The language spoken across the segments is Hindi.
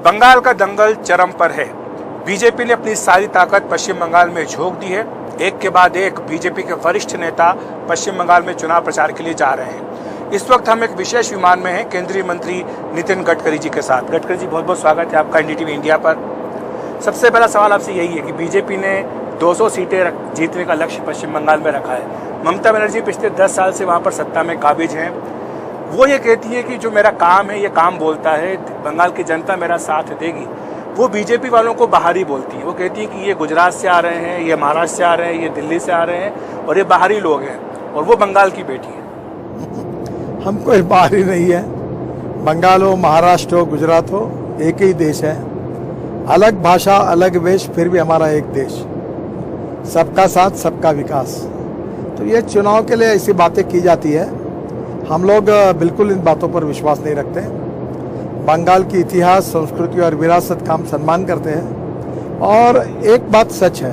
बंगाल का दंगल चरम पर है। बीजेपी ने अपनी सारी ताकत पश्चिम बंगाल में झोंक दी है। एक के बाद एक बीजेपी के वरिष्ठ नेता पश्चिम बंगाल में चुनाव प्रचार के लिए जा रहे हैं। इस वक्त हम एक विशेष विमान में हैं केंद्रीय मंत्री नितिन गडकरी जी के साथ। गडकरी जी, बहुत बहुत स्वागत है आपका एनडीटीवी इंडिया पर। सबसे पहला सवाल आपसे यही है कि बीजेपी ने 200 सीटें जीतने का लक्ष्य पश्चिम बंगाल में रखा है। ममता बनर्जी पिछले 10 साल से वहाँ पर सत्ता में काबिज हैं। वो ये कहती है कि जो मेरा काम है ये काम बोलता है, बंगाल की जनता मेरा साथ देगी। वो बीजेपी वालों को बाहरी बोलती है। वो कहती है कि ये गुजरात से आ रहे हैं, ये महाराष्ट्र से आ रहे हैं, ये दिल्ली से आ रहे हैं और ये बाहरी लोग हैं और वो बंगाल की बेटी है। हम कोई बाहरी नहीं है। बंगाल हो, महाराष्ट्र हो, गुजरात हो, एक ही देश है। अलग भाषा, अलग वेश, फिर भी हमारा एक देश। सबका साथ, सबका विकास। तो ये चुनाव के लिए ऐसी बातें की जाती है। हम लोग बिल्कुल इन बातों पर विश्वास नहीं रखते। बंगाल की इतिहास, संस्कृति और विरासत का हम सम्मान करते हैं। और एक बात सच है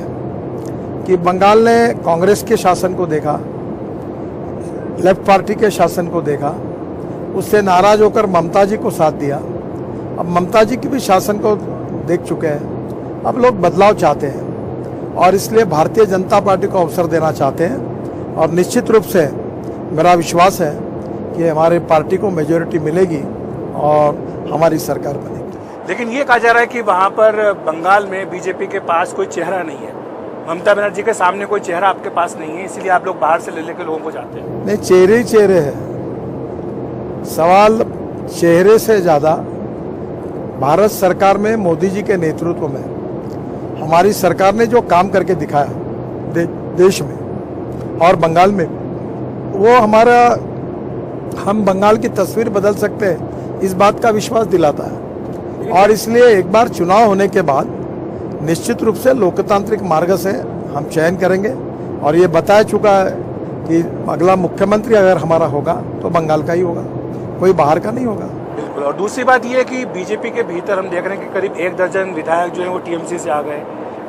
कि बंगाल ने कांग्रेस के शासन को देखा, लेफ्ट पार्टी के शासन को देखा, उससे नाराज होकर ममता जी को साथ दिया। अब ममता जी की भी शासन को देख चुके हैं। अब लोग बदलाव चाहते हैं और इसलिए भारतीय जनता पार्टी को अवसर देना चाहते हैं। और निश्चित रूप से मेरा विश्वास है कि हमारे पार्टी को मेजॉरिटी मिलेगी और हमारी सरकार बनेगी। लेकिन ये कहा जा रहा है कि वहाँ पर बंगाल में बीजेपी के पास कोई चेहरा नहीं है। ममता बनर्जी के सामने कोई चेहरा आपके पास नहीं है, इसलिए आप लोग बाहर से ले लेकर लोगों को जाते हैं। नहीं, चेहरे ही चेहरे हैं। सवाल चेहरे से ज़्यादा भारत सरकार में मोदी जी के नेतृत्व में हमारी सरकार ने जो काम करके दिखाया देश में और बंगाल में, वो हम बंगाल की तस्वीर बदल सकते हैं, इस बात का विश्वास दिलाता है। और इसलिए एक बार चुनाव होने के बाद निश्चित रूप से लोकतांत्रिक मार्ग से हम चयन करेंगे। और ये बता चुका है कि अगला मुख्यमंत्री अगर हमारा होगा तो बंगाल का ही होगा, कोई बाहर का नहीं होगा। बिल्कुल। और दूसरी बात ये है कि बीजेपी के भीतर हम देख रहे हैं कि करीब 1 दर्जन विधायक जो है वो टीएमसी से आ गए,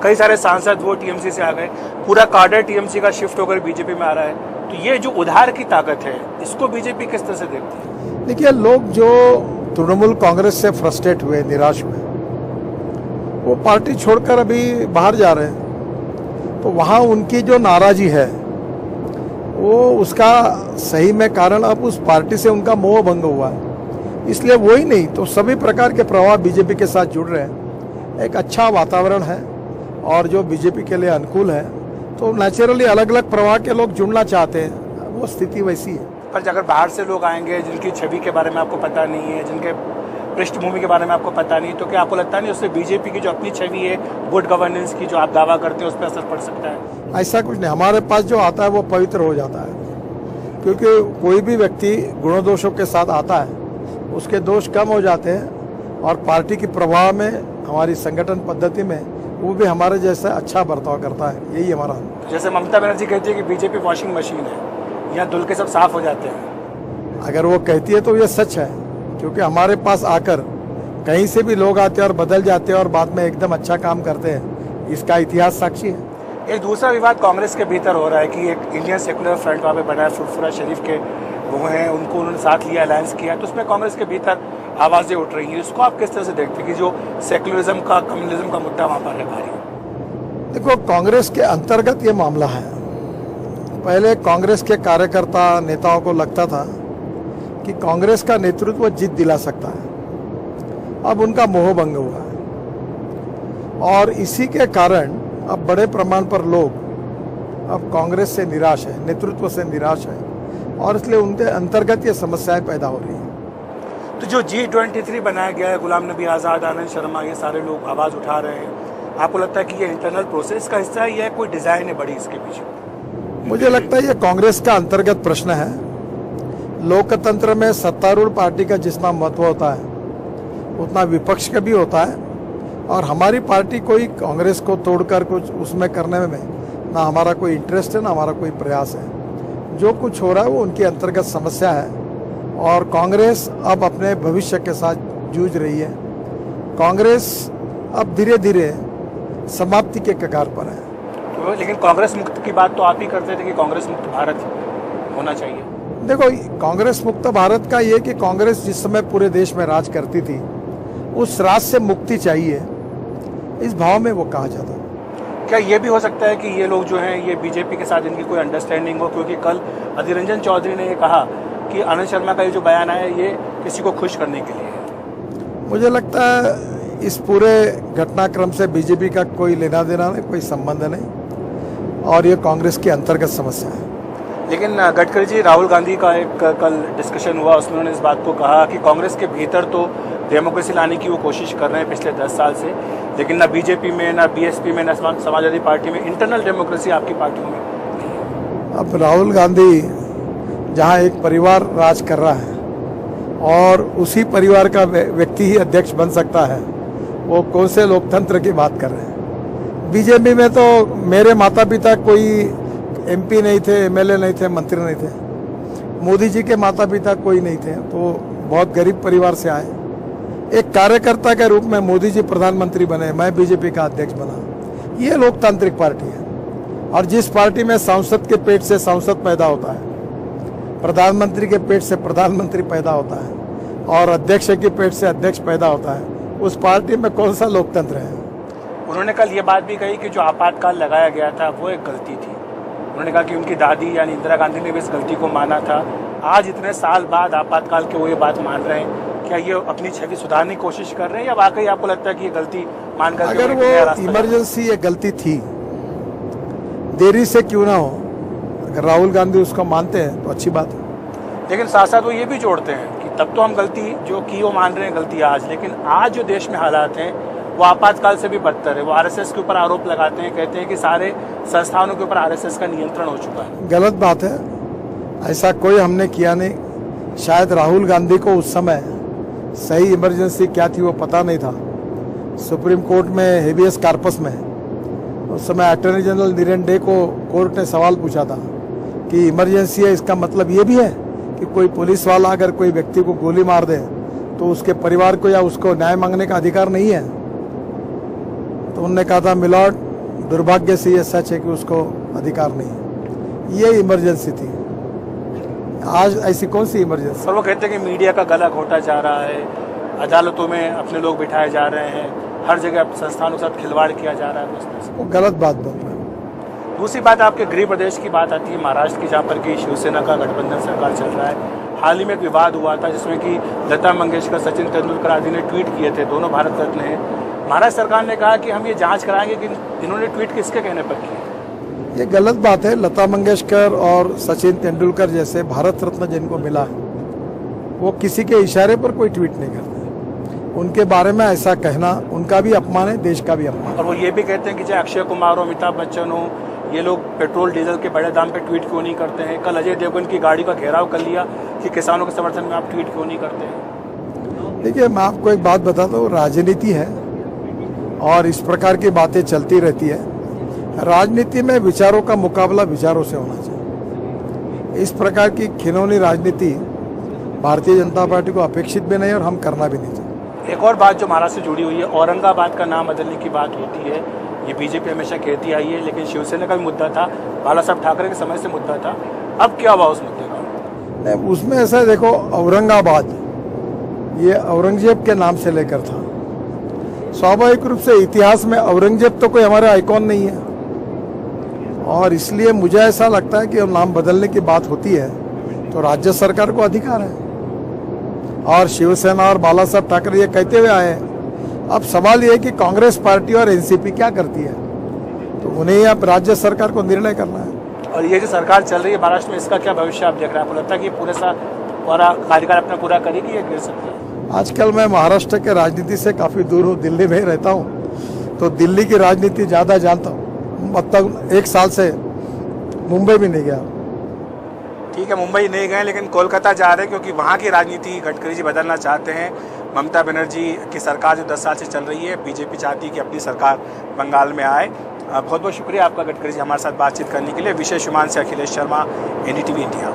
कई सारे सांसद वो टीएमसी से आ गए, पूरा कार्डर टीएमसी का शिफ्ट होकर बीजेपी में आ रहा है। तो ये जो उधार की ताकत है, इसको बीजेपी किस तरह से देखती है? देखिए, लोग जो तृणमूल कांग्रेस से फ्रस्ट्रेट हुए, निराश हुए, वो पार्टी छोड़कर अभी बाहर जा रहे हैं। तो वहाँ उनकी जो नाराजी है वो उसका सही में कारण अब उस पार्टी से उनका मोह भंग हुआ है। इसलिए वो ही नहीं तो सभी प्रकार के प्रभाव बीजेपी के साथ जुड़ रहे हैं। एक अच्छा वातावरण है और जो बीजेपी के लिए अनुकूल है, तो नेचुरली अलग अलग प्रवाह के लोग जुड़ना चाहते हैं। वो स्थिति वैसी है। पर अगर बाहर से लोग आएंगे जिनकी छवि के बारे में आपको पता नहीं है, जिनके पृष्ठभूमि के बारे में आपको पता नहीं, तो क्या आपको लगता नहीं उससे बीजेपी की जो अपनी छवि है, गुड गवर्नेंस की जो आप दावा करते हैं, उस पर असर पड़ सकता है? ऐसा कुछ नहीं। हमारे पास जो आता है वो पवित्र हो जाता है, क्योंकि कोई भी व्यक्ति गुणों दोषों के साथ आता है, उसके दोष कम हो जाते हैं और पार्टी की प्रभाव में, हमारी संगठन पद्धति में वो भी हमारे जैसा अच्छा बर्ताव करता है। यही हमारा। जैसे ममता बनर्जी कहती है कि बीजेपी वॉशिंग मशीन है, यहाँ धुल के सब साफ हो जाते हैं। अगर वो कहती है तो ये सच है, क्योंकि हमारे पास आकर कहीं से भी लोग आते हैं और बदल जाते हैं और बाद में एकदम अच्छा काम करते हैं। इसका इतिहास साक्षी है। एक दूसरा विवाद कांग्रेस के भीतर हो रहा है कि एक इंडियन सेकुलर फ्रंट वहाँ पे बना है, फुरफुरा शरीफ के वो हैं, उनको उन्होंने साथ लिया, अलायंस किया, तो उसमें कांग्रेस के भीतर आवाज़ें उठ रही हैं। इसको आप किस तरह से देखते हैं कि जो सेकुलरिज्म का, कम्युनिज्म का मुद्दा वहाँ पर है भारी? देखो, कांग्रेस के अंतर्गत ये मामला है। पहले कांग्रेस के कार्यकर्ता नेताओं को लगता था कि कांग्रेस का नेतृत्व जीत दिला सकता है। अब उनका मोह भंग हुआ है और इसी के कारण अब बड़े प्रमाण पर लोग अब कांग्रेस से निराश है, नेतृत्व से निराश है और इसलिए उनके अंतर्गत ये समस्याएं पैदा हो रही हैं। तो जो G23 बनाया गया है, गुलाम नबी आज़ाद, आनंद शर्मा, ये सारे लोग आवाज़ उठा रहे हैं, आपको लगता है कि ये इंटरनल प्रोसेस का हिस्सा है या कोई डिज़ाइन है बड़ी इसके पीछे? मुझे लगता है ये कांग्रेस का अंतर्गत प्रश्न है। लोकतंत्र में सत्तारूढ़ पार्टी का जितना महत्व होता है उतना विपक्ष का भी होता है और हमारी पार्टी कोई कांग्रेस को तोड़कर कुछ उसमें करने में ना हमारा कोई इंटरेस्ट है, ना हमारा कोई प्रयास है। जो कुछ हो रहा है वो उनकी अंतर्गत समस्या है और कांग्रेस अब अपने भविष्य के साथ जूझ रही है। कांग्रेस अब धीरे धीरे समाप्ति के कगार पर है। तो लेकिन कांग्रेस मुक्त की बात तो आप ही करते थे कि कांग्रेस मुक्त भारत होना चाहिए। देखो, कांग्रेस मुक्त भारत का ये कि कांग्रेस जिस समय पूरे देश में राज करती थी, उस राज से मुक्ति चाहिए, इस भाव में वो कहा जाता है। क्या ये भी हो सकता है कि ये लोग जो हैं ये बीजेपी के साथ इनकी कोई अंडरस्टैंडिंग हो, क्योंकि कल अधीर रंजन चौधरी ने ये कहा कि आनंद शर्मा का ये जो बयान आया ये किसी को खुश करने के लिए है। मुझे लगता है इस पूरे घटनाक्रम से बीजेपी का कोई लेना देना नहीं, कोई संबंध नहीं, और ये कांग्रेस की अंतर्गत समस्या है। लेकिन गडकरी जी, राहुल गांधी का एक कल डिस्कशन हुआ, उसमें उन्होंने इस बात को कहा कि कांग्रेस के भीतर तो डेमोक्रेसी लाने की वो कोशिश कर रहे हैं पिछले 10 साल से, लेकिन ना बीजेपी में, ना बीएसपी में, ना समाजवादी पार्टी में इंटरनल डेमोक्रेसी आपकी पार्टियों में। अब राहुल गांधी जहां एक परिवार राज कर रहा है और उसी परिवार का व्यक्ति ही अध्यक्ष बन सकता है, वो कौन से लोकतंत्र की बात कर रहे हैं। बीजेपी में तो मेरे माता पिता कोई एमपी नहीं थे, एमएलए नहीं थे, मंत्री नहीं थे। मोदी जी के माता पिता कोई नहीं थे, तो बहुत गरीब परिवार से आए। एक कार्यकर्ता के रूप में मोदी जी प्रधानमंत्री बने, मैं बीजेपी का अध्यक्ष बना। ये लोकतांत्रिक पार्टी है, और जिस पार्टी में सांसद के पेट से सांसद पैदा होता है, प्रधानमंत्री के पेट से प्रधानमंत्री पैदा होता है, और अध्यक्ष के पेट से अध्यक्ष पैदा होता है, उस पार्टी में कौन सा लोकतंत्र है। उन्होंने कल ये बात भी कही कि जो आपातकाल लगाया गया था वो एक गलती थी। उन्होंने कहा कि उनकी दादी यानी इंदिरा गांधी ने भी इस गलती को माना था। आज इतने साल बाद आपातकाल के वो ये बात मान रहे हैं, क्या ये अपनी छवि सुधारने की कोशिश कर रहे हैं, या वाकई आपको लगता है कि ये गलती मानकर अगर वो इमरजेंसी ये गलती थी, देरी से क्यों ना हो, अगर राहुल गांधी उसको मानते हैं तो अच्छी बात है। लेकिन साथ साथ वो ये भी जोड़ते हैं कि तब तो हम गलती जो की वो मान रहे हैं गलती आज, लेकिन आज जो देश में हालात हैं वो आपातकाल से भी बदतर है। वो आरएसएस के ऊपर आरोप लगाते हैं, कहते हैं कि सारे संस्थानों के ऊपर आरएसएस का नियंत्रण हो चुका है। गलत बात है, ऐसा कोई हमने किया नहीं। शायद राहुल गांधी को उस समय सही इमरजेंसी क्या थी वो पता नहीं था। सुप्रीम कोर्ट में हेबियस कार्पस में उस समय अटॉर्नी जनरल नीरन डे को कोर्ट ने सवाल पूछा था कि इमरजेंसी है, इसका मतलब ये भी है कि कोई पुलिस वाला अगर कोई व्यक्ति को गोली मार दे तो उसके परिवार को या उसको न्याय मांगने का अधिकार नहीं है। तो उन्होंने कहा था, मिलॉर्ड, दुर्भाग्य से ये सच है कि उसको अधिकार नहीं है। ये इमरजेंसी थी। आज ऐसी कौन सी इमरजेंसी? सर, वो कहते हैं कि मीडिया का गला घोटा जा रहा है, अदालतों में अपने लोग बिठाए जा रहे हैं, हर जगह संस्थानों के साथ खिलवाड़ किया जा रहा है। वो गलत बात बोल रहे हैं। दूसरी बात, आपके गृह प्रदेश की बात आती है, महाराष्ट्र की, जहाँ पर कि शिवसेना का गठबंधन सरकार चल रहा है। हाल ही में एक विवाद हुआ था जिसमें कि लता मंगेशकर, सचिन तेंदुलकर आदि ने ट्वीट किए थे, दोनों भारत रत्न हैं। महाराष्ट्र सरकार ने कहा कि हम ये जांच कराएंगे कि इन्होंने ट्वीट किसके कहने पर किए। ये गलत बात है। लता मंगेशकर और सचिन तेंदुलकर जैसे भारत रत्न जिनको मिला है, वो किसी के इशारे पर कोई ट्वीट नहीं करते। उनके बारे में ऐसा कहना उनका भी अपमान है, देश का भी अपमान। और वो ये भी कहते हैं कि चाहे अक्षय कुमार हो, अमिताभ बच्चन हो, ये लोग पेट्रोल डीजल के बड़े दाम पे ट्वीट क्यों नहीं करते हैं। कल अजय देवगन की गाड़ी का घेराव कर लिया कि किसानों के समर्थन में आप ट्वीट क्यों नहीं करते हैं। देखिए, मैं आपको एक बात बताता हूँ, राजनीति है और इस प्रकार की बातें चलती रहती है। राजनीति में विचारों का मुकाबला विचारों से होना चाहिए। इस प्रकार की खिलौनी राजनीति भारतीय जनता पार्टी को अपेक्षित भी नहीं और हम करना भी नहीं चाहिए। एक और बात जो महाराष्ट्र से जुड़ी हुई है, औरंगाबाद का नाम बदलने की बात होती है, ये बीजेपी हमेशा कहती आई है, लेकिन शिवसेना का भी मुद्दा था, बाला साहब ठाकरे के समय से मुद्दा था। अब क्या हुआ उस मुद्दे का? उसमें ऐसा देखो, औरंगाबाद ये औरंगजेब के नाम से लेकर था। स्वाभाविक रूप से इतिहास में औरंगजेब तो कोई हमारे आइकॉन नहीं है, और इसलिए मुझे ऐसा लगता है कि नाम बदलने की बात होती है तो राज्य सरकार को अधिकार है। और शिवसेना और बाला साहब ठाकरे ये कहते हुए आए। अब सवाल ये है कि कांग्रेस पार्टी और एनसीपी क्या करती है, तो उन्हें अब राज्य सरकार को निर्णय करना है। और ये जो सरकार चल रही है महाराष्ट्र में, इसका क्या भविष्य आप देख रहे हैं? आपको लगता है कि पूरा कार्यकाल अपना पूरा करेगी या गिर सकती है? आजकल मैं महाराष्ट्र के राजनीति से काफी दूर हूँ, दिल्ली में ही रहता हूँ, तो दिल्ली की राजनीति ज्यादा जानता हूँ। मतलब 1 साल से मुंबई भी नहीं गया। ठीक है, मुंबई नहीं गए लेकिन कोलकाता जा रहे हैं, क्योंकि वहाँ की राजनीति गडकरी जी बदलना चाहते हैं। ममता बनर्जी की सरकार जो 10 साल से चल रही है, बीजेपी चाहती है कि अपनी सरकार बंगाल में आए। बहुत बहुत शुक्रिया आपका गडकरी जी हमारे साथ बातचीत करने के लिए। विशेष विमान से अखिलेश शर्मा, एनडीटीवी इंडिया।